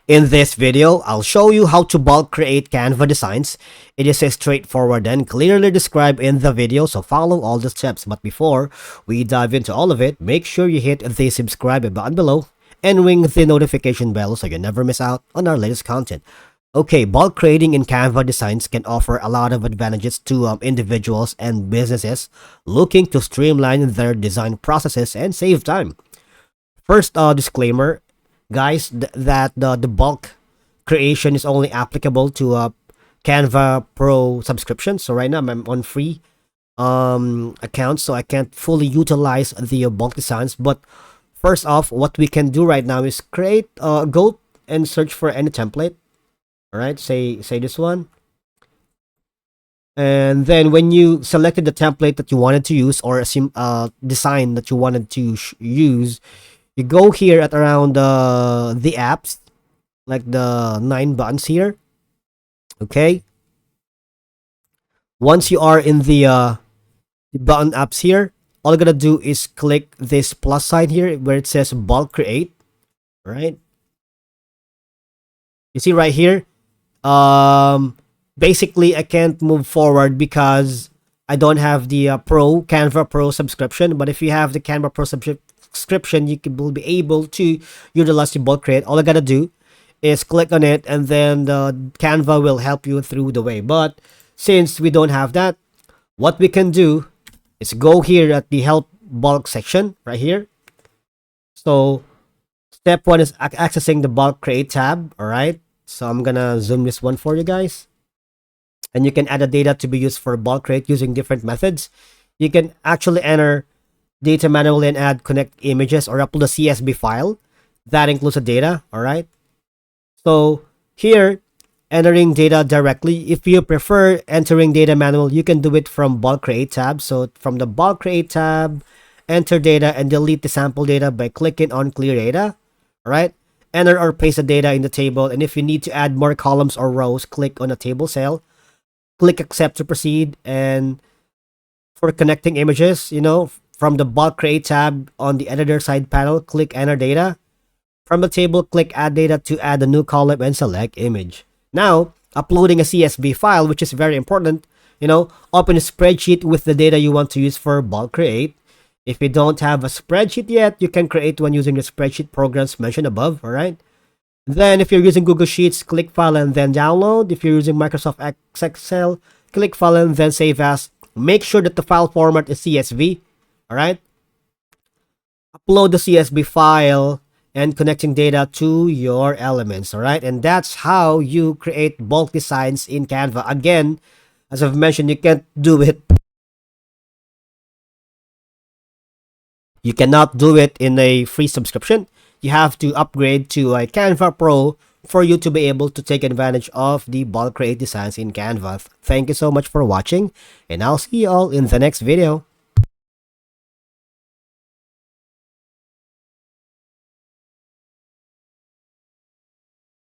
In this video, I'll show you how to bulk create Canva designs. It is straightforward and clearly described in the video, so follow all the steps. But before we dive into all of it, make sure you hit the subscribe button below and ring the notification bell so you never miss out on our latest content. Okay, bulk creating in Canva designs can offer a lot of advantages to individuals and businesses looking to streamline their design processes and save time. First, disclaimer, guys, that the bulk creation is only applicable to Canva Pro subscription. So right now I'm on free account, so I can't fully utilize the bulk designs. But first off, what we can do right now is create go and search for any template. All right, say this one. And then when you selected the template that you wanted to use or a design that you wanted to use, you go here at around the apps, like the 9 buttons here. Okay. Once you are in the button apps here, all you gotta do is click this plus sign here where it says bulk create. Right. You see right here. Basically I can't move forward because I don't have the Canva Pro subscription. But if you have the Canva Pro subscription, you will be able to utilize the bulk create. All I gotta do is click on it, and then the Canva will help you through the way. But since we don't have that, what we can do is go here at the help bulk section right here. So step 1 is accessing the bulk create tab. All right, so I'm gonna zoom this one for you guys, and you can add the data to be used for bulk create using different methods. You can actually enter data manually and add connect images or upload a CSV file that includes the data. All right, so here entering data directly. If you prefer entering data manual, you can do it from bulk create tab. So from the bulk create tab, enter data and delete the sample data by clicking on clear data. All right, enter or paste the data in the table, and if you need to add more columns or rows, click on a table cell, click accept to proceed. And for connecting images, from the bulk create tab on the editor side panel, click enter data. From the table, click add data to add a new column and select image. Now, uploading a CSV file, which is very important, open a spreadsheet with the data you want to use for bulk create. If you don't have a spreadsheet yet, you can create one using the spreadsheet programs mentioned above. All right. Then if you're using Google Sheets, click file and then download. If you're using Microsoft Excel, click file and then save as. Make sure that the file format is CSV. All right. Upload the CSV file and connecting data to your elements. All right. And that's how you create bulk designs in Canva. Again, as I've mentioned, you can't do it. You cannot do it in a free subscription. You have to upgrade to a Canva Pro for you to be able to take advantage of the bulk create designs in Canva. Thank you so much for watching, and I'll see you all in the next video.